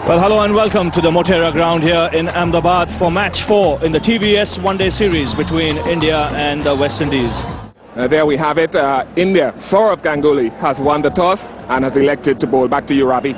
Well, hello and welcome to the Motera ground here in Ahmadabad for match 4 in the TVS one-day series between India and the West Indies. There we have it. India, Saurav Ganguly has won the toss and has elected to bowl. Back to you, Ravi.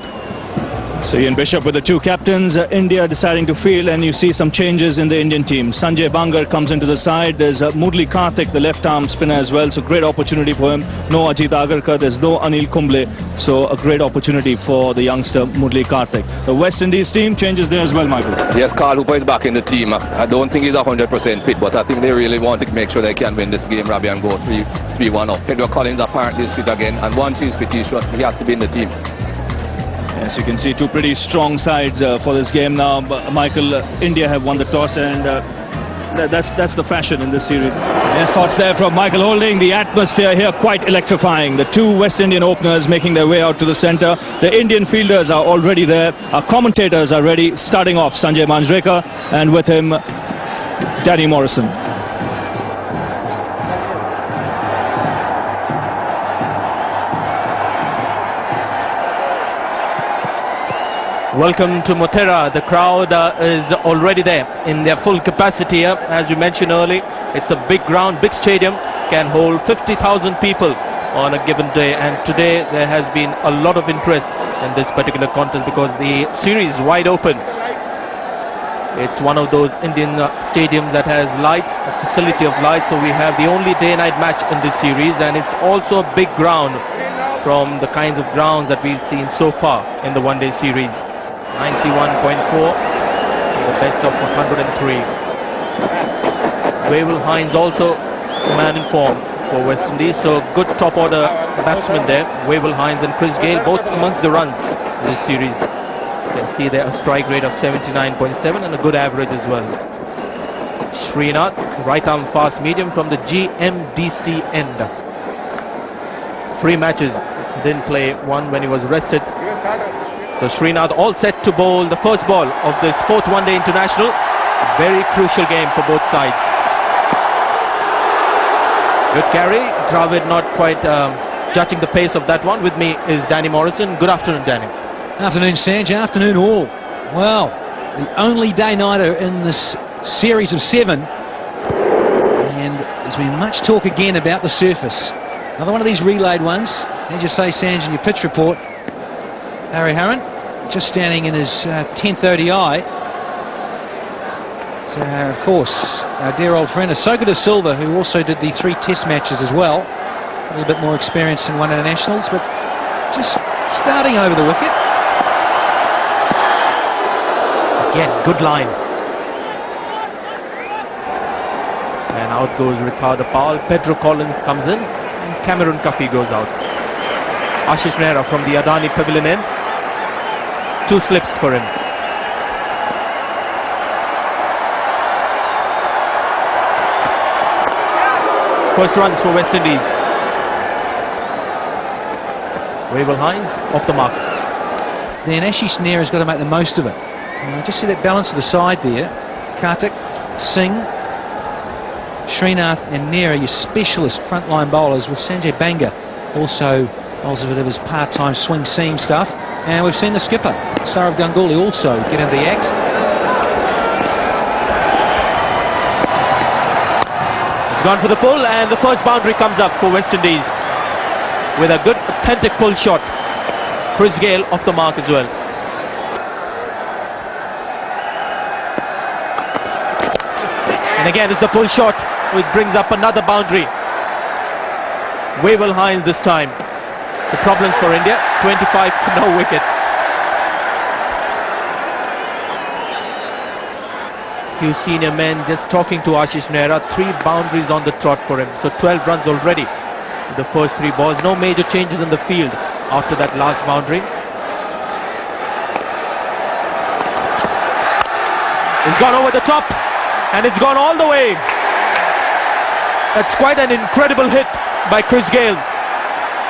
So Ian Bishop with the two captains, India deciding to field, and you see some changes in the Indian team. Sanjay Bangar comes into the side. There's Murli Karthik, the left-arm spinner as well, so great opportunity for him. No Ajit Agarkar, there's no Anil Kumble, so a great opportunity for the youngster Murli Karthik. The West Indies team changes there as well, Michael. Yes, Carl Hooper is back in the team. I don't think he's 100% fit, but I think they really want to make sure they can win this game, Ravi, and go 3-1 up. Pedro Collins apparently is fit again, and once he's fit, he has to be in the team. Yes, you can see two pretty strong sides for this game now. Michael, India have won the toss, and that's the fashion in this series. Yes, thoughts there from Michael Holding. The atmosphere here quite electrifying. The two West Indian openers making their way out to the centre. The Indian fielders are already there. Our commentators are ready. Starting off, Sanjay Manjrekar, and with him, Danny Morrison. Welcome to Motera. The crowd is already there in their full capacity here. As we mentioned earlier, it's a big ground, big stadium, can hold 50,000 people on a given day. And today there has been a lot of interest in this particular contest because the series is wide open. It's one of those Indian stadiums that has lights, a facility of lights. So we have the only day-night match in this series, and it's also a big ground from the kinds of grounds that we've seen so far in the one-day series. 91.4, the best of 103. Wavell Hines also man in form for West Indies, so good top order batsmen there. Wavell Hines and Chris Gayle both amongst the runs in this series. You can see there a strike rate of 79.7 and a good average as well. Srinath, right arm fast medium from the GMDC end. 3 matches, didn't play one when he was rested. So Srinath all set to bowl the first ball of this 4th one-day international. A very crucial game for both sides. Good carry. Dravid not quite judging the pace of that one. With me is Danny Morrison. Good afternoon, Danny. Afternoon, Sanj. Afternoon, all. Well, the only day-nighter in this series of 7. And there's been much talk again about the surface. Another one of these relayed ones. As you say, Sanj, in your pitch report, Harry Harron just standing in his 10th ODI. So, of course, our dear old friend Asoka De Silva, who also did the 3 test matches as well. A little bit more experience in one internationals, but just starting over the wicket. Again, good line. And out goes Ricardo Powell. Pedro Collins comes in, and Cameron Cuffy goes out. Ashish Nehra from the Adani Pavilion end. 2 slips for him. First runs for West Indies. Wavell Hines off the mark. Then Ashish Nehra's got to make the most of it. Just see that balance to the side there. Karthik, Singh, Srinath and Nehra, your specialist frontline bowlers, with Sanjay Bangar also bowls a bit of his part-time swing seam stuff. And we've seen the skipper, Saurav Ganguly, also get into the act. He's gone for the pull, and the first boundary comes up for West Indies with a good authentic pull shot. Chris Gayle off the mark as well. And again it's the pull shot which brings up another boundary. Wavell Hines this time. So problems for India, 25 for no wicket. Few senior men just talking to Ashish Nehra. 3 boundaries on the trot for him. So 12 runs already in the first 3 balls. No major changes in the field after that last boundary. It's gone over the top and it's gone all the way. That's quite an incredible hit by Chris Gayle.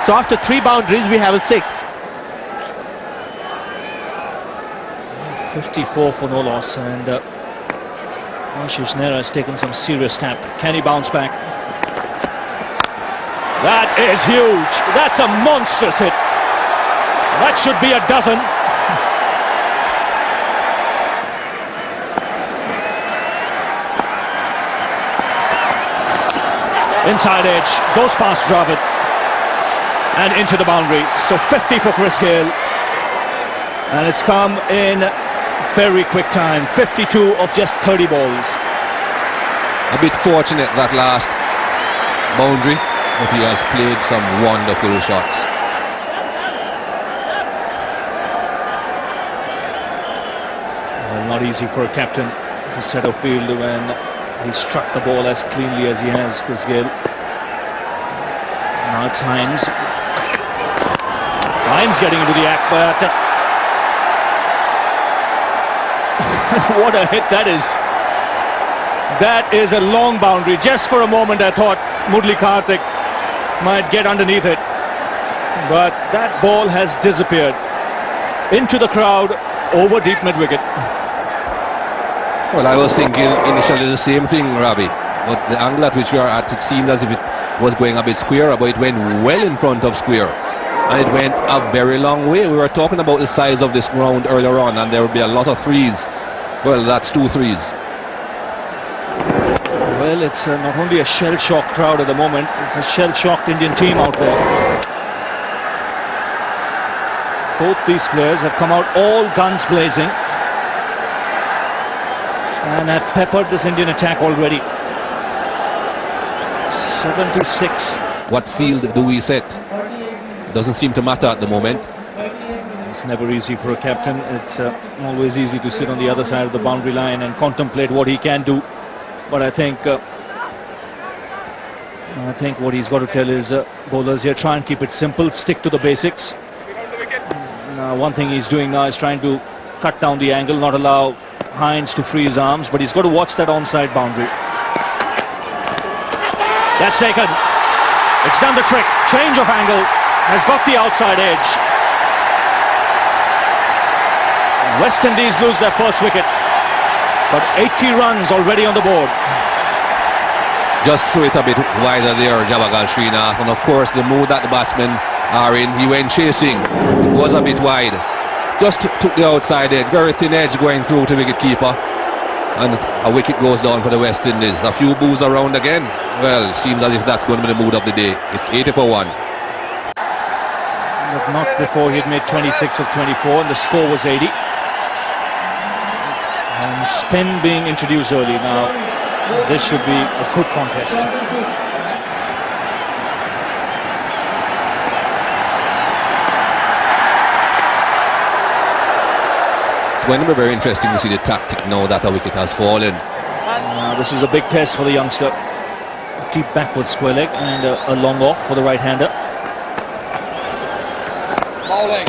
So after 3 boundaries, we have a 6. 54 for no loss, and Ashish Nehra has taken some serious tap. Can he bounce back? That is huge. That's a monstrous hit. That should be a dozen. Inside edge, goes past Dravid and into the boundary. So 50 for Chris Gayle. And it's come in very quick time. 52 of just 30 balls. A bit fortunate that last boundary, but he has played some wonderful shots. Well, not easy for a captain to set a field when he struck the ball as cleanly as he has, Chris Gayle. Now it's Hines. Hines getting into the act, but what a hit that is. That is a long boundary. Just for a moment I thought Murali Karthik might get underneath it, but that ball has disappeared into the crowd over deep mid-wicket. Well, I was thinking initially the same thing, Ravi, but the angle at which we are at, it seemed as if it was going a bit square, but it went well in front of square, and it went a very long way. We were talking about the size of this ground earlier on, and there will be a lot of threes. Well, that's 2 threes. Well, it's not only a shell-shocked crowd at the moment, it's a shell-shocked Indian team out there. Both these players have come out all guns blazing and have peppered this Indian attack already. 76. What field do we set? Doesn't seem to matter at the moment. It's never easy for a captain. It's always easy to sit on the other side of the boundary line and contemplate what he can do. But I think what he's got to tell his bowlers here, try and keep it simple, stick to the basics. One thing he's doing now is trying to cut down the angle, not allow Hines to free his arms, but he's got to watch that onside boundary. That's taken. It's done the trick. Change of angle, has got the outside edge. West Indies lose their first wicket, but 80 runs already on the board. Just threw it a bit wider there, Javagal Srinath, and of course the mood that the batsmen are in, he went chasing. It was a bit wide. Just took the outside edge, very thin edge going through to wicket keeper, and a wicket goes down for the West Indies. A few boos around again. Well, seems as if that's going to be the mood of the day. It's 80 for 1. But not before he'd made 26 of 24 and the score was 80. And spin being introduced early now. This should be a good contest. It's going to be very interesting to see the tactic now that a wicket has fallen. This is a big test for the youngster. Deep backward square leg and a long off for the right-hander. Bowling.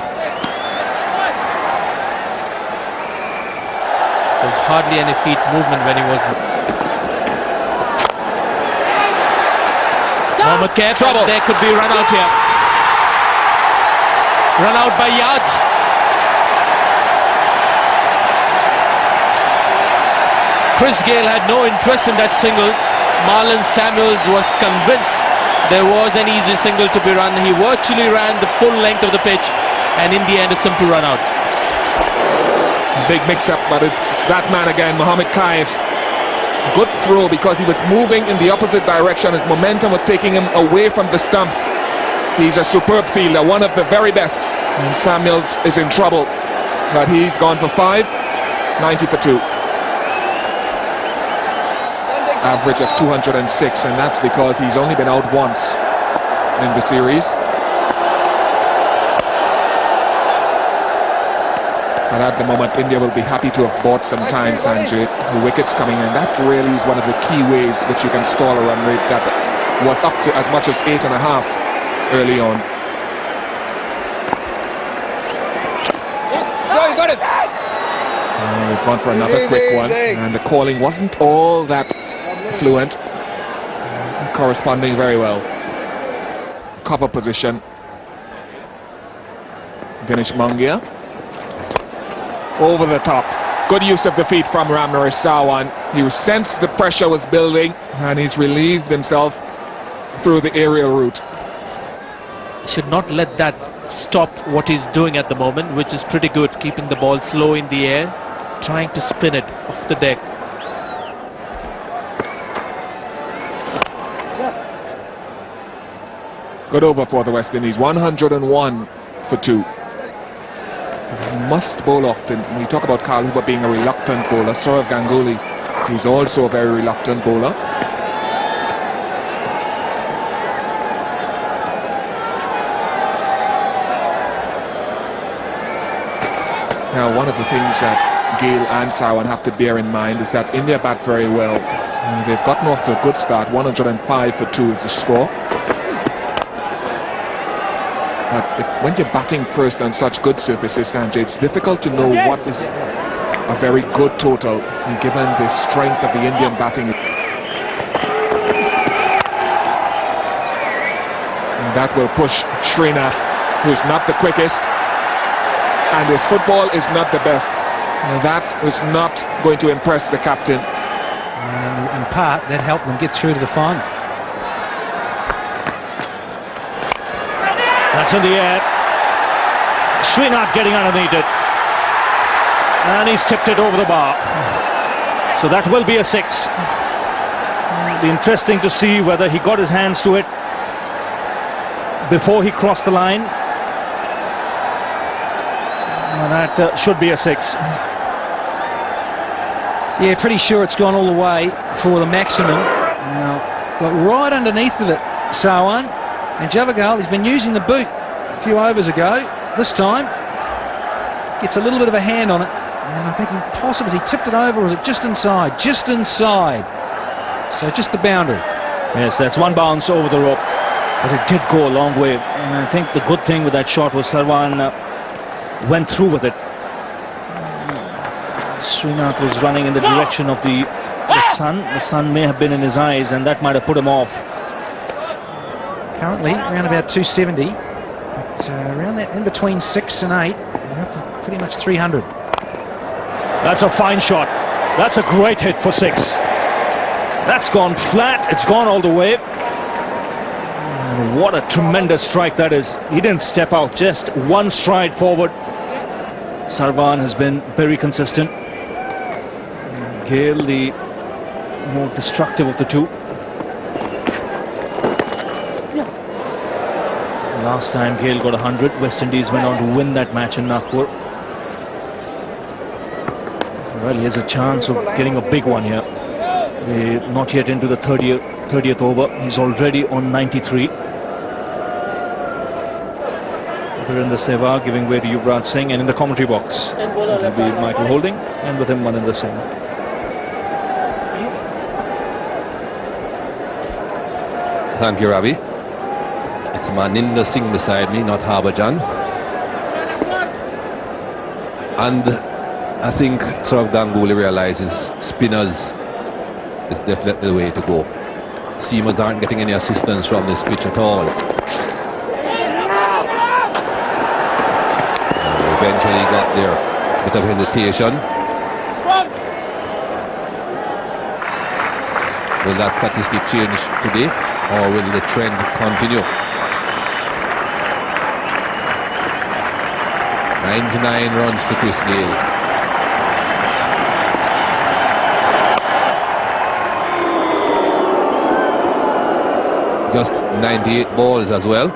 There's hardly any feet movement when he was. Mohammad Kaif, there could be run out here. Run out by yards. Chris Gayle had no interest in that single. Marlon Samuels was convinced there was an easy single to be run. He virtually ran the full length of the pitch, and in the end a simple run out. Big mix-up, but it's that man again, Mohammad Kaif. Good throw because he was moving in the opposite direction. His momentum was taking him away from the stumps. He's a superb fielder, one of the very best. And Samuels is in trouble, but he's gone for 5, 90 for 2. Average of 206, and that's because he's only been out once in the series. And at the moment, India will be happy to have bought some time, Sanjay. The wickets coming in, that really is one of the key ways which you can stall a run rate that was up to as much as 8.5 early on. So you got it. We've gone for another quick one, and the calling wasn't all that fluent. Wasn't corresponding very well. Cover position. Dinesh Mangia. Over the top. Good use of the feet from Ramnaresh Sawan. He sensed the pressure was building and he's relieved himself through the aerial route. Should not let that stop what he's doing at the moment, which is pretty good, keeping the ball slow in the air, trying to spin it off the deck. Good over for the West Indies. 101 for 2. Must bowl often. When we talk about Carl Hooper being a reluctant bowler, Sourav Ganguly, he's also a very reluctant bowler. Now, one of the things that Gale and Sawan have to bear in mind is that India bat very well. They've gotten off to a good start. 105 for 2 is the score. But when you're batting first on such good surfaces, Sanjay, it's difficult to know what is a very good total, given the strength of the Indian batting. And that will push Srinath, who's not the quickest, and his football is not the best. That was not going to impress the captain. In part, that helped them get through to the final. That's in the air. Srinath getting underneath it. And he's tipped it over the bar. So that will be a 6. It'll be interesting to see whether he got his hands to it before he crossed the line. And that should be a 6. Yeah, pretty sure it's gone all the way for the maximum. Now, got right underneath of it, Sawan. And Javagal, he's been using the boot a few overs ago. This time, gets a little bit of a hand on it. And I think he tipped it over, or was it just inside? Just inside. So just the boundary. Yes, that's one bounce over the rope. But it did go a long way. And I think the good thing with that shot was Sarwan went through with it. Srinath was running in the direction of the sun. The sun may have been in his eyes, and that might have put him off. Currently around about 270, but around that in between 6 and 8, you're up to pretty much 300. That's a fine shot. That's a great hit for 6. That's gone flat. It's gone all the way. And what a tremendous strike that is. He didn't step out, just one stride forward. Sarwan has been very consistent. Gale, the more destructive of the two. Last time Gale got 100, West Indies went on to win that match in Nagpur. Well, he has a chance of getting a big one here. Not yet into the 30th over. He's already on 93. They're in the Sehwag, giving way to Yuvraj Singh, and in the commentary box it will be Michael Holding, and with him Maninder Singh. Thank you, Ravi. It's Maninder Singh beside me, not Harbhajan. And I think Sourav Ganguly realizes spinners is definitely the way to go. Seamers aren't getting any assistance from this pitch at all. Eventually got there. Bit of hesitation. Will that statistic change today, or will the trend continue? 99 runs to Chris Gale. Just 98 balls as well.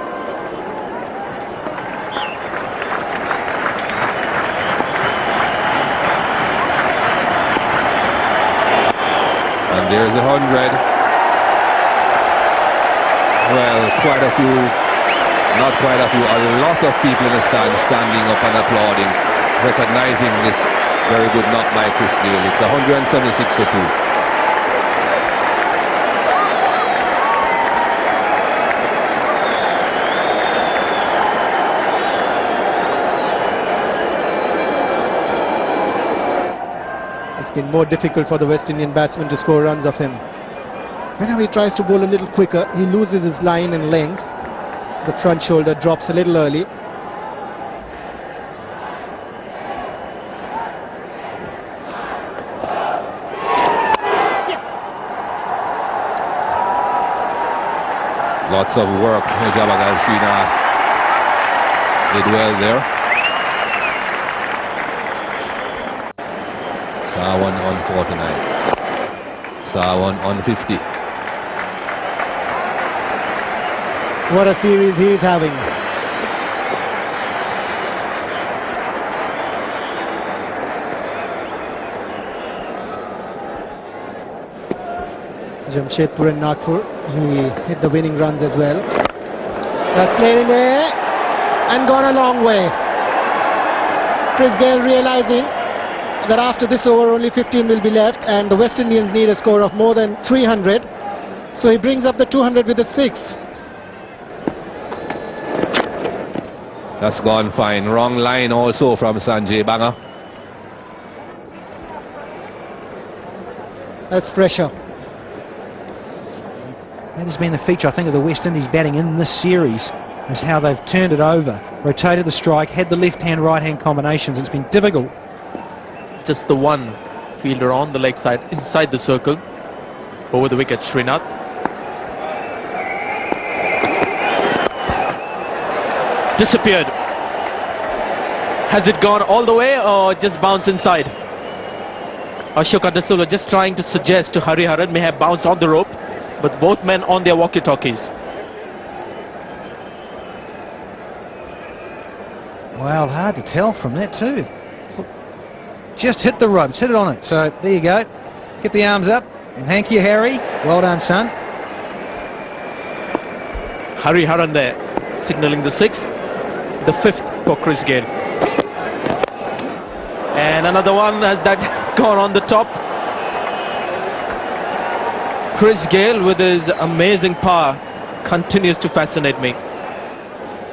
And there's 100. Well, quite a few, not quite a few, a lot of people in the stand standing up and applauding, recognizing this very good knock by Chris Gale. It's 176 for 2. It's been more difficult for the West Indian batsman to score runs of him. Whenever he tries to bowl a little quicker, he loses his line and length. The front shoulder drops a little early. Lots of work. Javagal Srinath did well there. Sawan on 49. Sawan on 50. What a series he is having. Jamshedpur and Nagpur, he hit the winning runs as well. That's played in there and gone a long way. Chris Gayle realizing that after this over only 15 will be left and the West Indians need a score of more than 300. So he brings up the 200 with a 6. That's gone fine. Wrong line also from Sanjay Banga. That's pressure. That has been the feature, I think, of the West Indies batting in this series, is how they've turned it over, rotated the strike, had the left-hand, right-hand combinations. It's been difficult. Just the one fielder on the leg side, inside the circle, over the wicket, Srinath. Disappeared. Has it gone all the way or just bounced inside? Ashoka De Silva just trying to suggest to Hariharan may have bounced on the rope, but both men on their walkie-talkies. Well, hard to tell from that too. Just hit the rod, hit it on it. So there you go. Get the arms up and thank you, Harry. Well done, son. Hariharan there, signalling the 6th, the 5th for Chris Gayle. And another one has that gone on the top. Chris Gayle with his amazing power continues to fascinate me.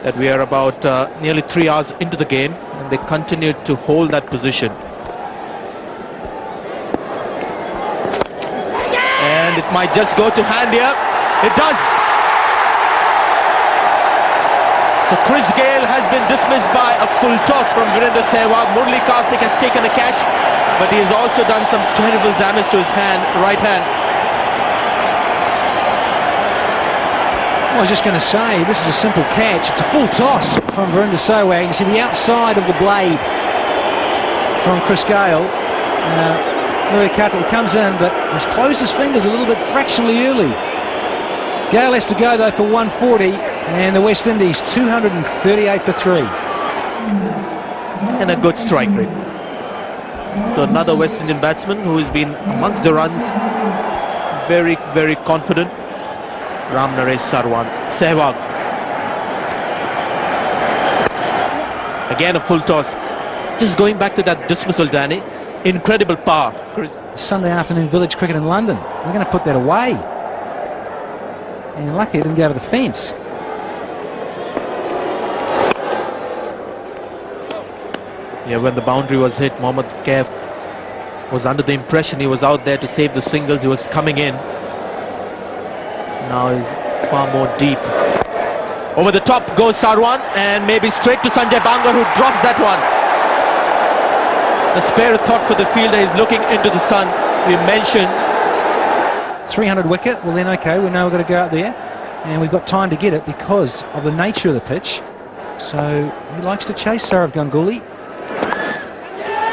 That we are about nearly 3 hours into the game and they continue to hold that position. And it might just go to hand here. It does. So Chris Gayle has been dismissed by a full toss from Virendra Sehwag. Murli Karthik has taken a catch, but he has also done some terrible damage to his hand, right hand. I was just going to say, this is a simple catch. It's a full toss from Virendra Sehwag. You see the outside of the blade from Chris Gayle. Murli Karthik comes in, but he's closed his fingers a little bit fractionally early. Gayle has to go though for 140, and the West Indies 238 for 3. And a good strike rate. So another West Indian batsman who has been amongst the runs, very, very confident. Ram Naresh Sehwag. Again a full toss. Just going back to that dismissal, Danny. Incredible power. Sunday afternoon village cricket in London. We're going to put that away. And lucky it didn't go over the fence. Yeah, when the boundary was hit, Mohammad Kaif was under the impression he was out there to save the singles. He was coming in. Now he's far more deep. Over the top goes Sarwan, and maybe straight to Sanjay Bangar, who drops that one. A spare thought for the fielder. He's looking into the sun. We mentioned 300 wicket. Well then, okay, we know we've got to go out there, and we've got time to get it because of the nature of the pitch. So he likes to chase Saurav Ganguly.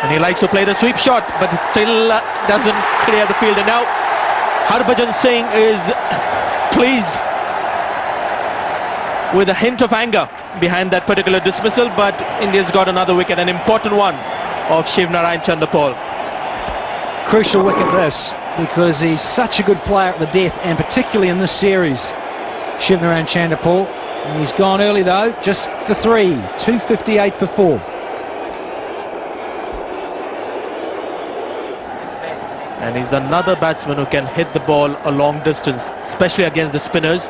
And he likes to play the sweep shot, but it still doesn't clear the fielder. Now Harbhajan Singh is pleased with a hint of anger behind that particular dismissal, but India's got another wicket, an important one, of Shiv Narayan Chanderpaul. Crucial wicket this, because he's such a good player at the death, and particularly in this series, Shiv Narayan Chanderpaul. He's gone early though, just the 3, 258 for 4. And he's another batsman who can hit the ball a long distance, especially against the spinners.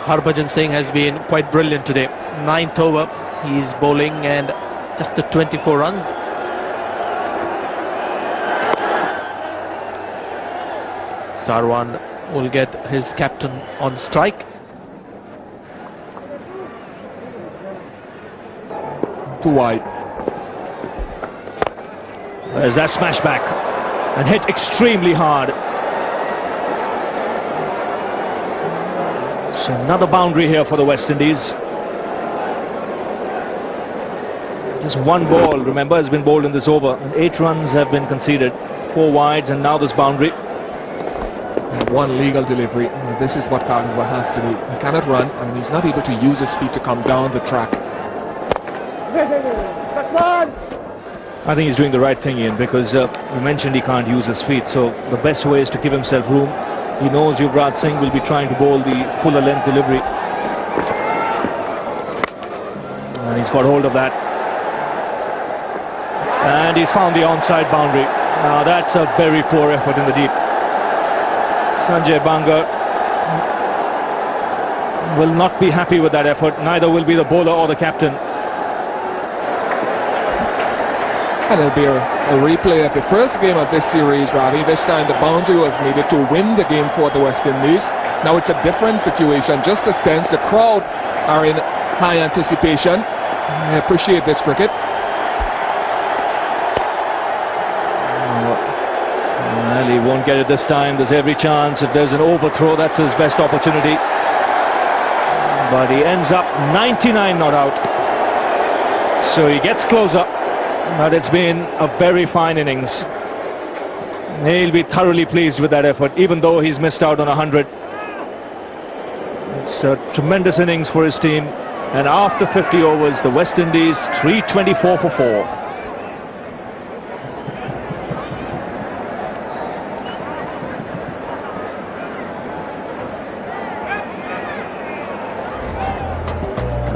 Harbhajan Singh has been quite brilliant today. 9th over, he's bowling and just the 24 runs. Sarwan will get his captain on strike. Too wide. There's that smash back and hit extremely hard. So another boundary here for the West Indies. Just one ball, remember, has been bowled in this over, and 8 runs have been conceded. 4 wides, and now this boundary. and one legal delivery. Well, this is what Carnival has to do. He cannot run, and he's not able to use his feet to come down the track. I think he's doing the right thing, Ian, because you mentioned he can't use his feet, so the best way is to give himself room. He knows Yuvraj Singh will be trying to bowl the fuller length delivery, and he's got hold of that, and he's found the onside boundary. Now that's a very poor effort in the deep. Sanjay Bangar will not be happy with that effort, neither will be the bowler or the captain. And it'll be a replay of the first game of this series, Ravi. This time the boundary was needed to win the game for the West Indies. Now it's a different situation, just as tense. The crowd are in high anticipation. I appreciate this cricket. Well, he won't get it this time. There's every chance. If there's an overthrow, that's his best opportunity. But he ends up 99 not out. So he gets closer. But it's been a very fine innings. He'll be thoroughly pleased with that effort, even though he's missed out on 100. It's a tremendous innings for his team. And after 50 overs, the West Indies 324 for 4.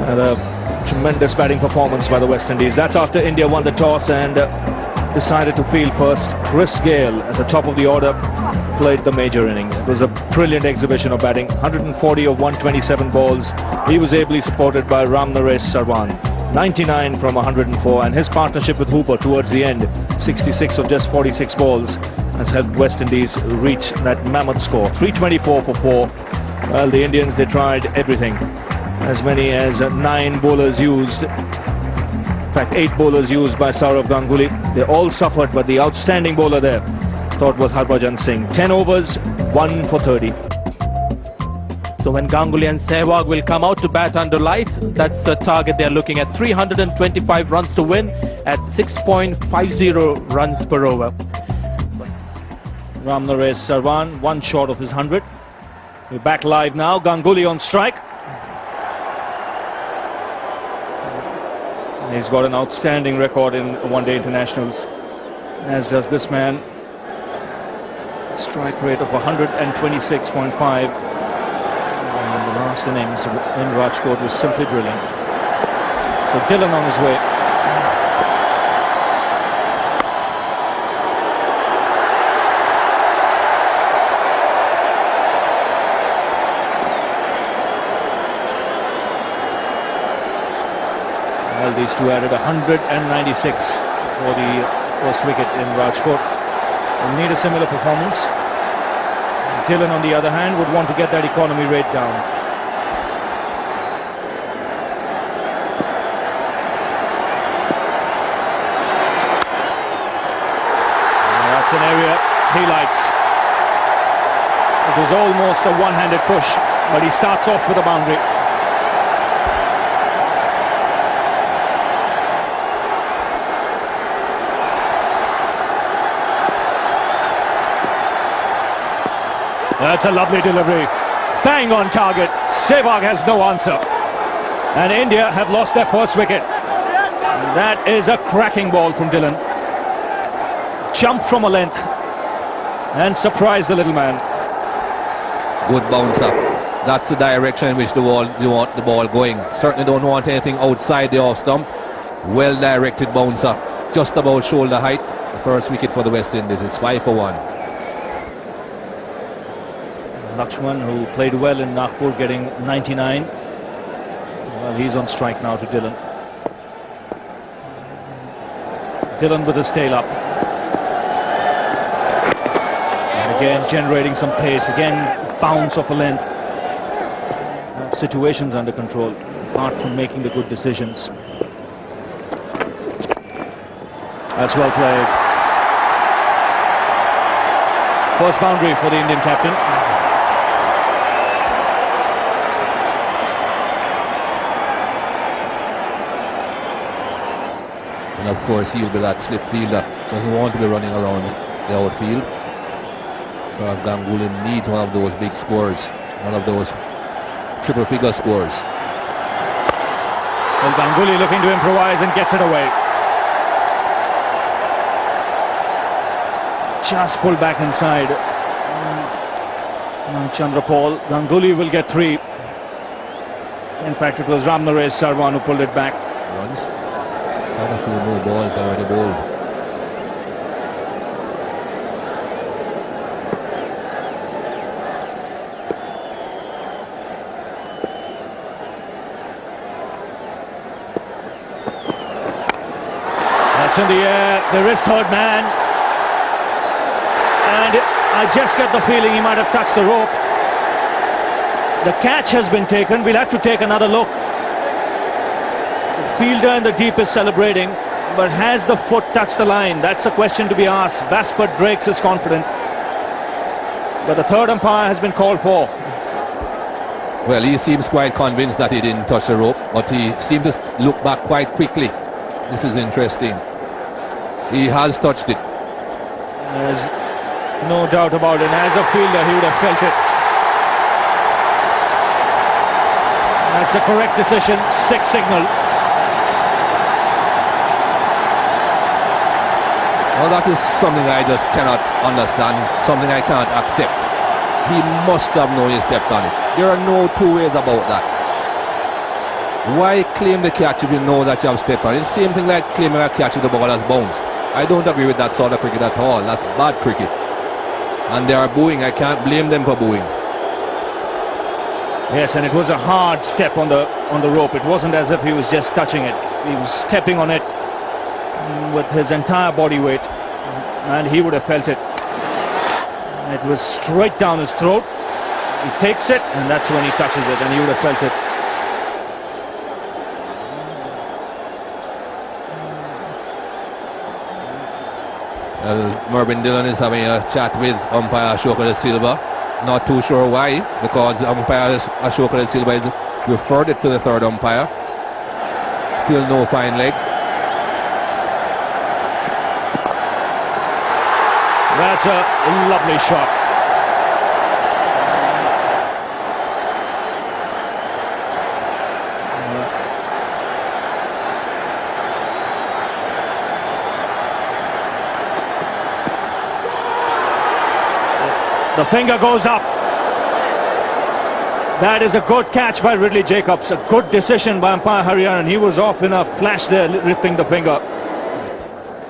Another tremendous batting performance by the West Indies. That's after India won the toss and decided to field first. Chris Gale at the top of the order played the major innings. It was a brilliant exhibition of batting. 140 of 127 balls. He was ably supported by Ramnaresh Sarwan. 99 from 104, and his partnership with Hooper towards the end, 66 of just 46 balls, has helped West Indies reach that mammoth score. 324 for 4. Well, the Indians, they tried everything. As many as 9 bowlers used. In fact, 8 bowlers used by Saurav Ganguly. They all suffered, but the outstanding bowler there, thought, was Harbhajan Singh. 10 overs, 1 for 30. So when Ganguly and Sehwag will come out to bat under lights, that's the target they're looking at. 325 runs to win at 6.50 runs per over. Ramnaresh Sarwan, 1 short of his 100. We're back live now. Ganguly on strike. He's got an outstanding record in one-day internationals, as does this man. Strike rate of 126.5. And the last innings in Rajkot was simply brilliant. So Dillon on his way. Well, these two added 196 for the first wicket in Rajkot. We'll need a similar performance. Dillon, on the other hand, would want to get that economy rate down. That's an area he likes. It was almost a one-handed push, but he starts off with a boundary. That's a lovely delivery. Bang on target. Sehwag has no answer. And India have lost their first wicket. That is a cracking ball from Dillon. Jumped from a length and surprised the little man. Good bouncer. That's the direction in which you want the ball going. Certainly don't want anything outside the off stump. Well directed bouncer. Just about shoulder height. The first wicket for the West Indies. It's 5 for 1. Lakshman, who played well in Nagpur, getting 99. Well, he's on strike now to Dillon. Dillon with his tail up. And again, generating some pace. Again, bounce off a length. Situations under control, apart from making the good decisions. That's well played. First boundary for the Indian captain. And of course he'll be that slip fielder, doesn't want to be running around the outfield. So Ganguly needs one of those big scores, one of those triple figure scores. Well, Ganguly looking to improvise and gets it away. Just pulled back inside. Now Chandrapal. Ganguly will get 3. In fact, it was Ramnaresh Sarwan who pulled it back. Runs. Quite a few no balls already bowled. That's in the air. There is third man. And I just get the feeling he might have touched the rope. The catch has been taken. We'll have to take another look. The fielder in the deep is celebrating, but has the foot touched the line? That's a question to be asked. Baspert Drakes is confident, but the third umpire has been called for. Well, he seems quite convinced that he didn't touch the rope, but he seemed to look back quite quickly. This is interesting. He has touched it. There's no doubt about it. As a fielder, he would have felt it. That's the correct decision. 6 signal. Well, that is something I just cannot understand, something I cannot accept. He must have known he stepped on it. There are no two ways about that. Why claim the catch if you know that you have stepped on it? It's the same thing like claiming a catch if the ball has bounced. I don't agree with that sort of cricket at all. That's bad cricket. And they are booing. I can't blame them for booing. Yes, and it was a hard step on the rope. It wasn't as if he was just touching it. He was stepping on it with his entire body weight, and he would have felt it. It was straight down his throat. He takes it, and that's when he touches it, and he would have felt it. Mervyn Dillon is having a chat with umpire Ashoka De Silva. Not too sure why, because umpire Ashoka De Silva has referred it to the third umpire. Still no fine leg. That's a lovely shot. The finger goes up. That is a good catch by Ridley Jacobs. A good decision by umpire Hariharan. He was off in a flash there, lifting the finger.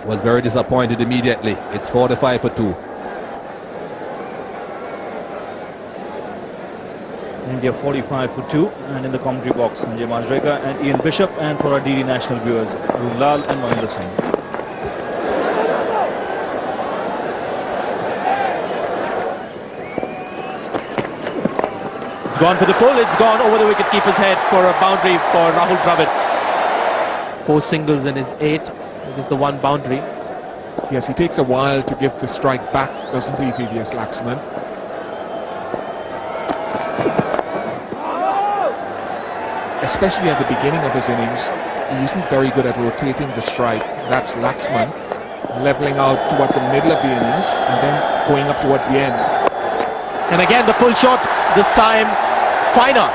Was very disappointed immediately. It's 45 for 2. India 45 for 2, and in the commentary box, Sanjay Majreka and Ian Bishop, and for our DD national viewers, Arun Lal and Maninder Singh. Gone for the pull, it's gone over the wicket-keeper's head for a boundary for Rahul Dravid. 4 singles in his 8. It is the 1 boundary. Yes, he takes a while to give the strike back, doesn't he, VVS Laxman? Especially at the beginning of his innings, he isn't very good at rotating the strike. That's Laxman, levelling out towards the middle of the innings and then going up towards the end. And again the pull shot, this time finer.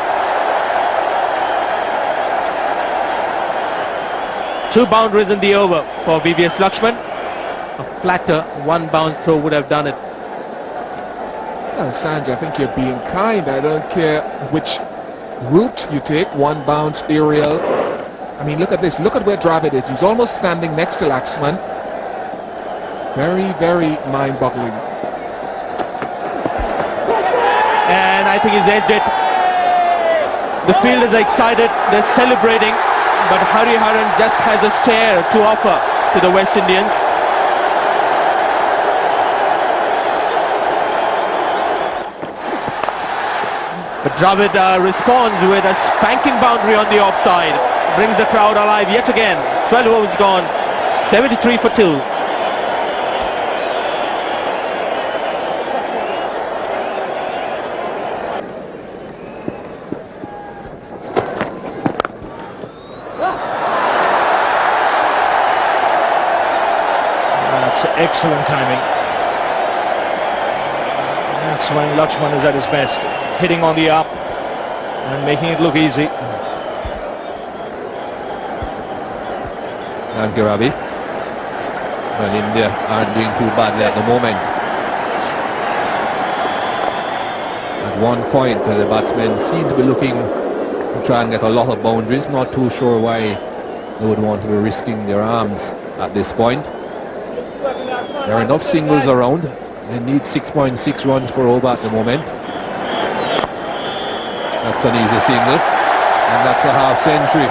2 boundaries in the over for VVS Lakshman. A flatter 1 bounce throw would have done it. Well, Sanj, I think you're being kind. I don't care which route you take, 1 bounce, aerial. I mean, look at this. Look at where Dravid is. He's almost standing next to Laxman. Very, very mind-boggling. And I think he's edged it. The field is excited. They're celebrating. But Hariharan just has a stare to offer to the West Indians. But Dravid responds with a spanking boundary on the offside. Brings the crowd alive yet again. 12 overs gone. 73 for 2. That's excellent timing. That's when Lakshman is at his best, hitting on the up and making it look easy. Thank you, Ravi. Well, India aren't doing too badly at the moment. At one point, the batsmen seem to be looking to try and get a lot of boundaries. Not too sure why they would want to be risking their arms at this point. There are enough singles around. They need 6.6 runs per over at the moment. That's an easy single, and that's a half century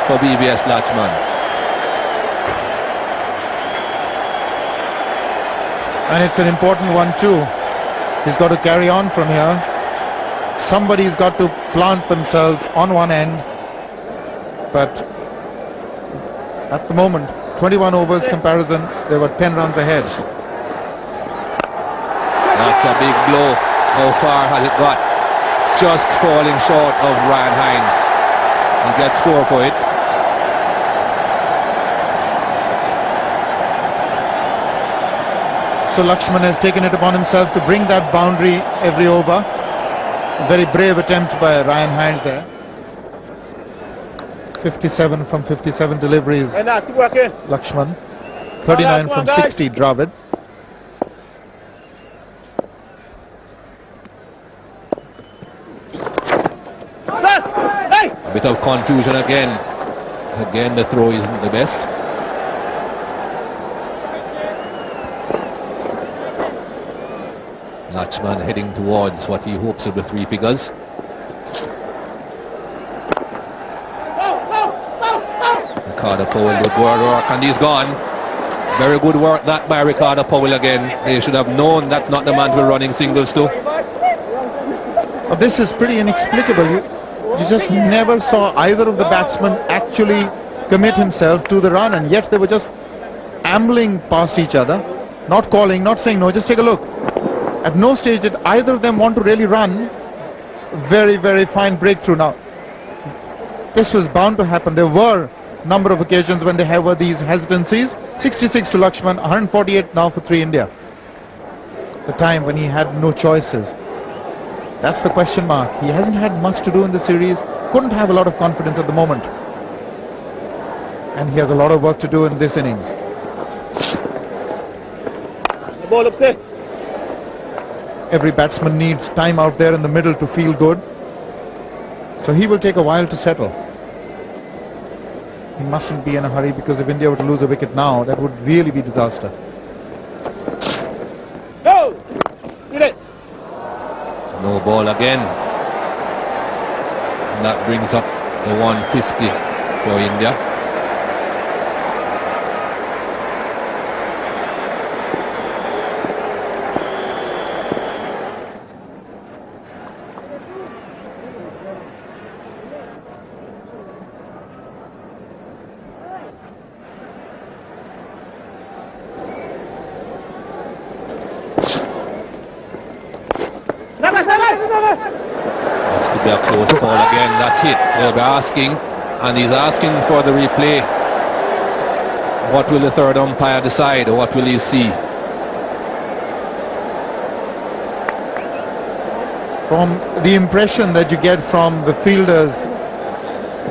for VVS Lakshman. And it's an important one too. He's got to carry on from here. Somebody's got to plant themselves on one end. But at the moment, 21 overs comparison, they were 10 runs ahead. That's a big blow. How far has it got? Just falling short of Ryan Hines. He gets 4 for it. So Lakshman has taken it upon himself to bring that boundary every over. A very brave attempt by Ryan Hines there. 57 from 57 deliveries, Lakshman. 39 from 60, Dravid. A bit of confusion again. Again, the throw isn't the best. Lakshman heading towards what he hopes will be 3 figures. Ricardo Powell, good work, and he's gone. Very good work that by Ricardo Powell again. They should have known that's not the man to be running singles to. But this is pretty inexplicable. You just never saw either of the batsmen actually commit himself to the run, and yet they were just ambling past each other, not calling, not saying no, just take a look. At no stage did either of them want to really run. Very, very fine breakthrough. Now, this was bound to happen. There were a number of occasions when there were these hesitancies. 66 to Lakshman, 148 now for 3 India. The time when he had no choices. That's the question mark. He hasn't had much to do in the series. Couldn't have a lot of confidence at the moment. And he has a lot of work to do in this innings. The ball upset. Every batsman needs time out there in the middle to feel good. So he will take a while to settle. He mustn't be in a hurry, because if India were to lose a wicket now, that would really be disaster. Go! Get it! No ball again. And that brings up the 150 for India. This could be a close call again. That's it. They'll be asking, and he's asking for the replay. What will the third umpire decide? What will he see? From the impression that you get from the fielders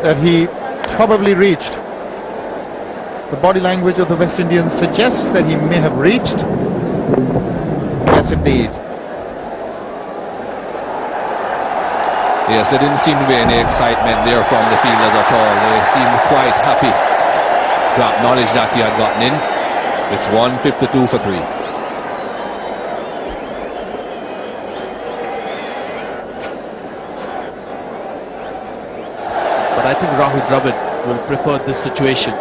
that he probably reached, the body language of the West Indians suggests that he may have reached. Yes, indeed. Yes, there didn't seem to be any excitement there from the fielders at all. They seemed quite happy to acknowledge that he had gotten in. It's 152 for 3. But I think Rahul Dravid will prefer this situation.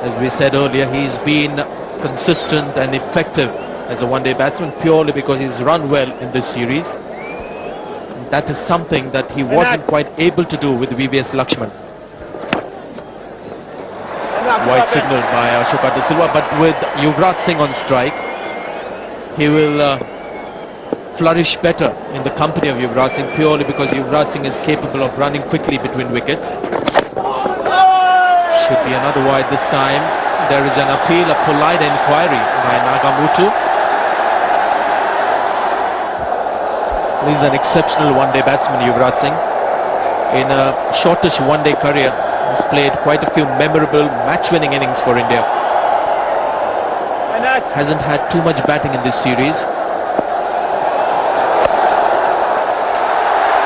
As we said earlier, he's been consistent and effective as a one-day batsman purely because he's run well in this series. That is something that he wasn't quite able to do with VVS Lakshman. White signal by Ashoka De Silva, but with Yuvraj Singh on strike, he will flourish better in the company of Yuvraj Singh purely because Yuvraj Singh is capable of running quickly between wickets. Should be another wide this time. There is an appeal, a polite inquiry by Nagamutu. He's an exceptional one-day batsman, Yuvraj Singh. In a shortish one-day career, he's played quite a few memorable match-winning innings for India. Hasn't had too much batting in this series.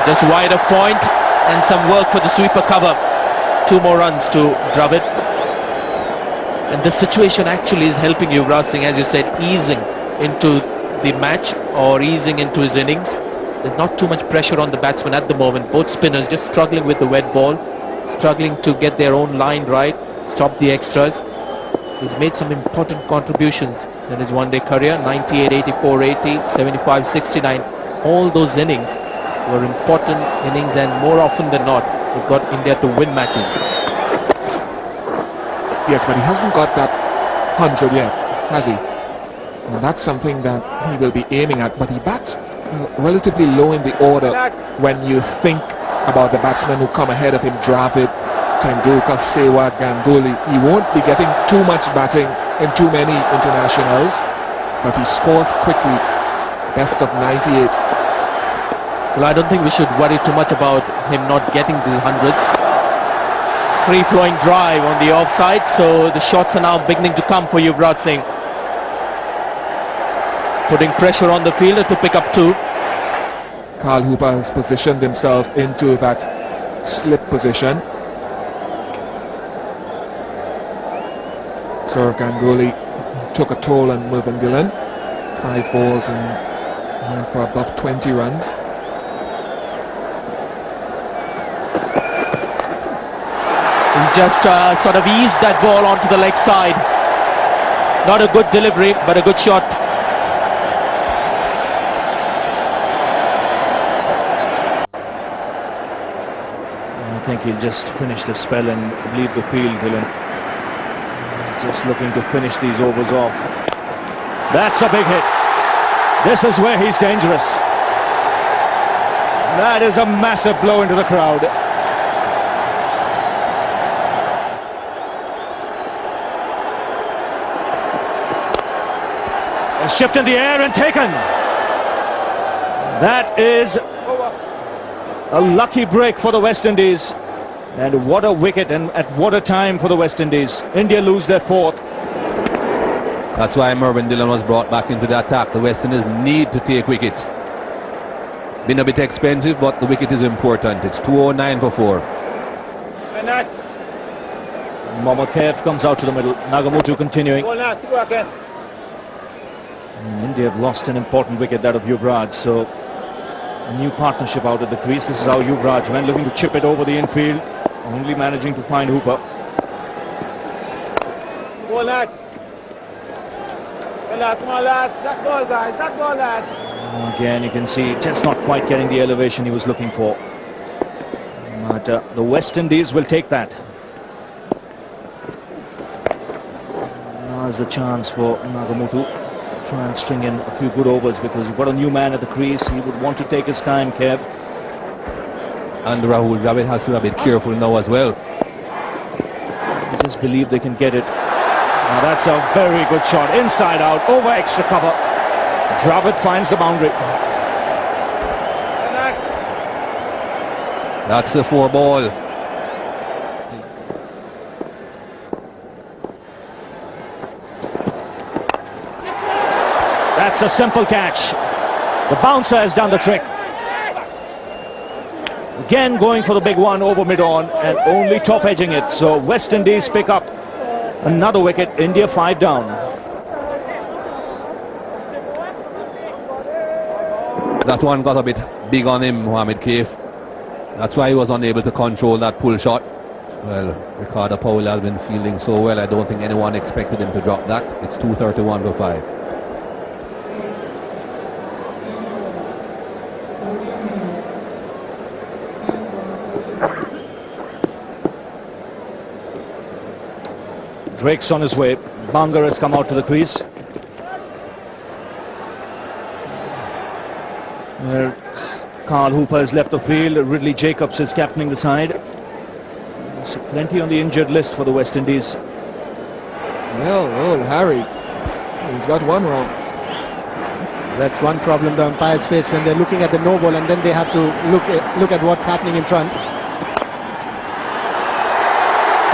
Just wide of point and some work for the sweeper cover. 2 more runs to Dravid. And the situation actually is helping Yuvraj Singh, as you said, easing into the match or easing into his innings. There's not too much pressure on the batsman at the moment. Both spinners just struggling with the wet ball, struggling to get their own line right, stop the extras. He's made some important contributions in his one-day career. 98, 84, 80, 75, 69. All those innings were important innings, and more often than not, it got India to win matches. Yes, but he hasn't got that 100 yet, has he? And that's something that he will be aiming at. But he bats relatively low in the order when you think about the batsmen who come ahead of him: Dravid, Tendulkar, Sehwag, Ganguly. He won't be getting too much batting in too many internationals, but he scores quickly. Best of 98. Well, I don't think we should worry too much about him not getting the hundreds. Free-flowing drive on the offside, so the shots are now beginning to come for Yuvraj Singh. Putting pressure on the fielder to pick up 2. Carl Hooper has positioned himself into that slip position. Sourav Ganguly took a toll on Mervyn Dillon. 5 balls and went for above 20 runs. He's just sort of eased that ball onto the leg side. Not a good delivery, but a good shot. I think he'll just finish the spell and leave the field, Dillon. He's just looking to finish these overs off. That's a big hit. This is where he's dangerous. That is a massive blow into the crowd. A shift in the air and taken. That is a lucky break for the West Indies. And what a wicket, and at what a time for the West Indies. India lose their 4th. That's why Mervyn Dillon was brought back into the attack. The West Indies need to take wickets. Been a bit expensive, but the wicket is important. It's 209 for 4. Mohammad Khaif comes out to the middle. Nagamutu continuing. And India have lost an important wicket, that of Yuvraj. So a new partnership out at the crease. This is how Yuvraj went, looking to chip it over the infield, only managing to find Hooper. Come on, lads. Come on, lads. That ball, guys. That ball, lads. Again, you can see just not quite getting the elevation he was looking for. But the West Indies will take that. Now is the chance for Nagamutu to try and string in a few good overs, because you've got a new man at the crease. He would want to take his time, Kev. And Rahul Dravid has to be a bit careful now as well. I just believe they can get it. Now that's a very good shot. Inside out, over extra cover. Dravid finds the boundary. That's the 4 ball. That's a simple catch. The bouncer has done the trick. Again going for the big one over mid-on and only top edging it. So West Indies pick up another wicket. India 5 down. That one got a bit big on him, Mohammad Khaif. That's why he was unable to control that pull shot. Well, Ricardo Powell has been fielding so well, I don't think anyone expected him to drop that. It's 231 for 5. Drake's on his way. Banga has come out to the crease. Carl Hooper has left the field. Ridley Jacobs is captaining the side. So plenty on the injured list for the West Indies. Well, Harry, he's got one wrong. That's one problem the umpires face when they're looking at the no ball and then they have to look at what's happening in front.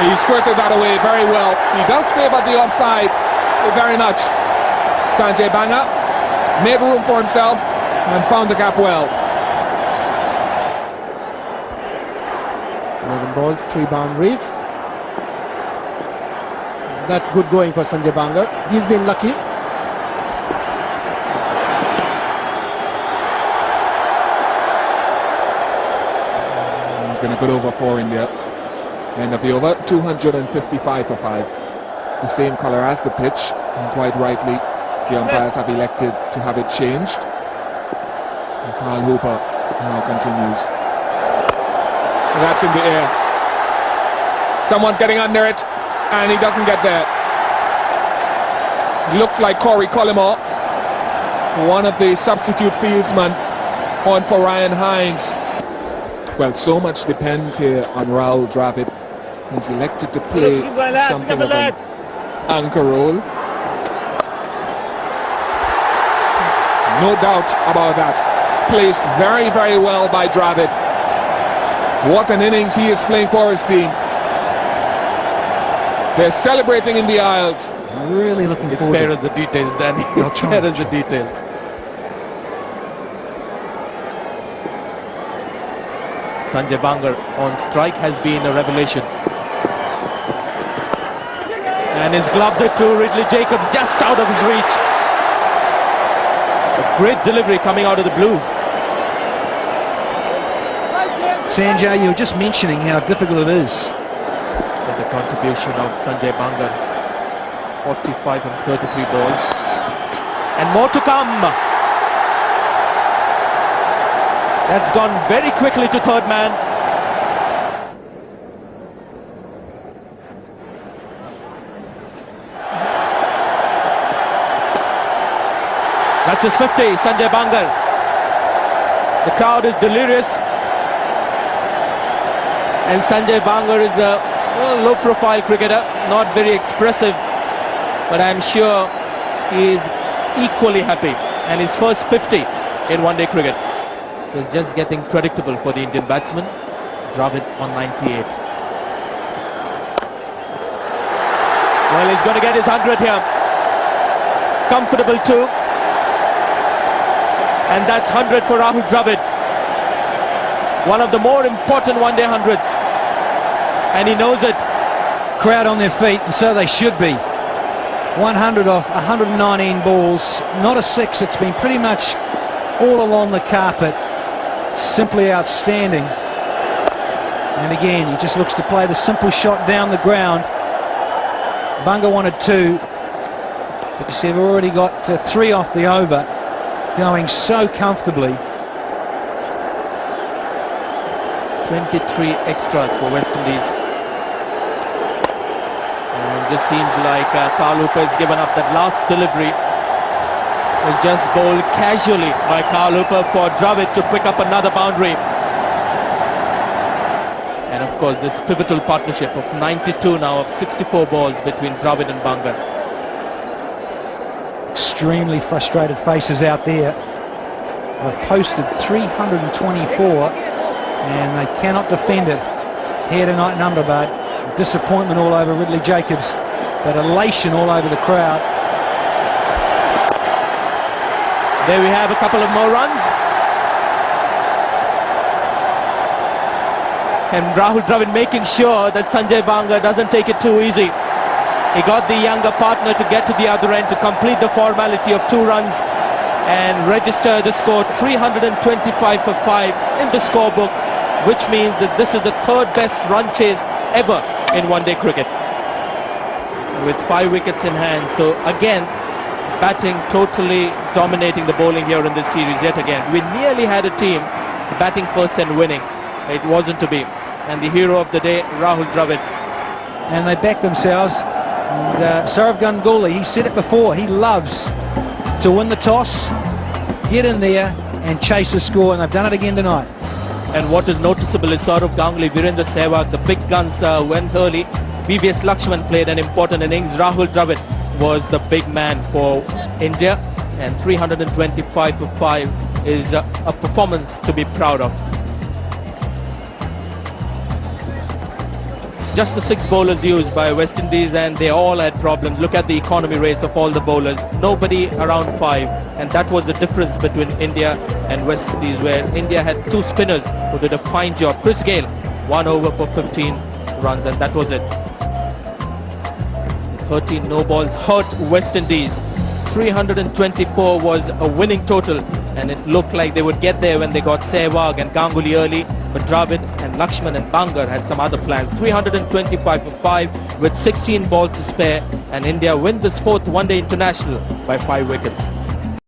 He squirted that away very well. He does favour the offside very much. Sanjay Banga made room for himself and found the gap well. 11 balls, 3 boundaries. That's good going for Sanjay Banga. He's been lucky. It's been a good over for India. End of the over, 255 for 5. The same colour as the pitch, and quite rightly the umpires have elected to have it changed. And Carl Hooper now continues. And that's in the air. Someone's getting under it, and he doesn't get there. It looks like Corey Collymore, one of the substitute fieldsmen, on for Ryan Hines. Well, so much depends here on Rahul Dravid. He's elected to play something of an anchor role. No doubt about that. Placed very, very well by Dravid. What an innings he is playing for his team. They're celebrating in the aisles. Really looking forward. Spare us the details, Danny. Spare us the details. Sanjay Banga on strike has been a revelation. And he's gloved it to Ridley Jacobs, just out of his reach. A great delivery coming out of the blue. Sanjay, you were just mentioning how difficult it is. With the contribution of Sanjay Banga, 45 and 33 balls. And more to come. That's gone very quickly to third man. That's his 50, Sanjay Banga. The crowd is delirious. And Sanjay Banga is a low-profile cricketer, not very expressive, but I'm sure he is equally happy. And his first 50 in one-day cricket is just getting predictable for the Indian batsman. Dravid on 98. Well, he's going to get his 100 here. Comfortable too. And that's 100 for Rahul Dravid. One of the more important one-day 100s. And he knows it. Crowd on their feet, and so they should be. 100 off 119 balls. Not a 6. It's been pretty much all along the carpet. Simply outstanding. And again, he just looks to play the simple shot down the ground. Banga wanted 2. But you see, we've already got 3 off the over. Going so comfortably. 23 extras for West Indies. And it just seems like Carl Hooper has given up that last delivery. It was just bowled casually by Carl Hooper for Dravid to pick up another boundary. And of course this pivotal partnership of 92 now of 64 balls between Dravid and Banga. Extremely frustrated faces out there. They've posted 324 and they cannot defend it here tonight in Ahmadabad. Disappointment all over Ridley Jacobs, but elation all over the crowd. There we have a couple of more runs. And Rahul Dravid making sure that Sanjay Banga doesn't take it too easy. He got the younger partner to get to the other end to complete the formality of 2 runs and register the score 325 for 5 in the scorebook, which means that this is the 3rd best run chase ever in one-day cricket, with 5 wickets in hand. So again, batting totally dominating the bowling here in this series yet again. We nearly had a team batting first and winning. It wasn't to be. And the hero of the day, Rahul Dravid. And they backed themselves. And Saurav Ganguly, he said it before, he loves to win the toss, get in there and chase the score, and they've done it again tonight. And what is noticeable is Saurav Ganguly, Virendra Sehwag, the big guns went early. VVS Lakshman played an important innings. Rahul Dravid was the big man for India. and 325 for 5 is a performance to be proud of. Just the 6 bowlers used by West Indies, and they all had problems. Look at the economy rates of all the bowlers. Nobody around 5, and that was the difference between India and West Indies, where India had 2 spinners who did a fine job. Chris Gayle, 1 over for 15 runs, and that was it. 13 no balls hurt West Indies. 324 was a winning total, and it looked like they would get there when they got Sehwag and Ganguly early, but Dravid and Lakshman and Bangar had some other plans. 325 for 5 with 16 balls to spare, and India win this 4th one-day international by 5 wickets.